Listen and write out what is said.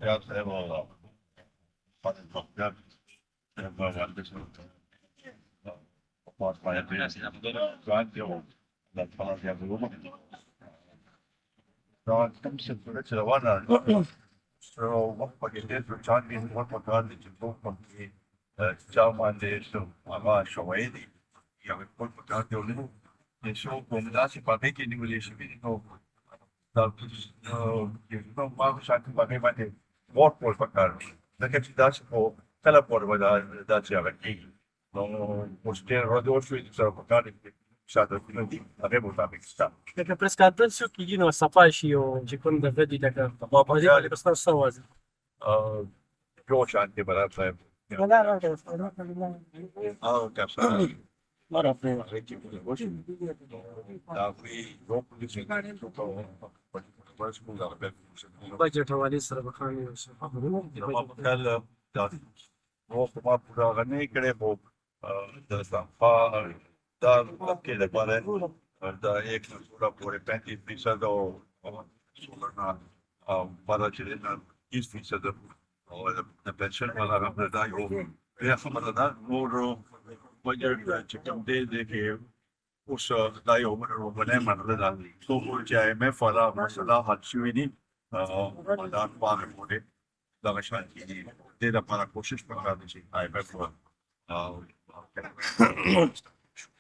Ya saya mau pada waktu bawa itu buat bayar biaya sih kan dia dan kalau dia belum dan kan sebenarnya celawana so pakai dia tuh canggih buat pakai di jemput pakai zaman dia itu apa shawai di yang buat pakai dia dulu itu kombinasi pakai ini boleh sih ini não vamos já pakai pakai bot por pakai mereka tidak semua teleport pada siapa ini não mesti rodor sulit cara pakai شاطر فيني أغيب وتابع لكن بس كانت بنسو كيجينا الصفاشي وجيكون ده فيديو ده ما بقى اللي بس نص وازن جوش عندي بلا طيب لا لا كابسا ما رفضي ريكي وش في روب اللي بس مو غالبا بجت حوالي سر بخاني ما بقى वो कुमार पूरा करने के लिए वो दस्तान da che le pare da एक पूरा पूरे 35% और सोलर ना para chilena 20% और pension वाला हम da yo ये हमारा ना वो बजट चिकन दे के उस da yo वो बने मतलब da तो वो चाहे मैं फला मसला हाचुइनी मदान पाने मोड़े दागशान की दे दा para कोशिश कर रहा थी आई मैं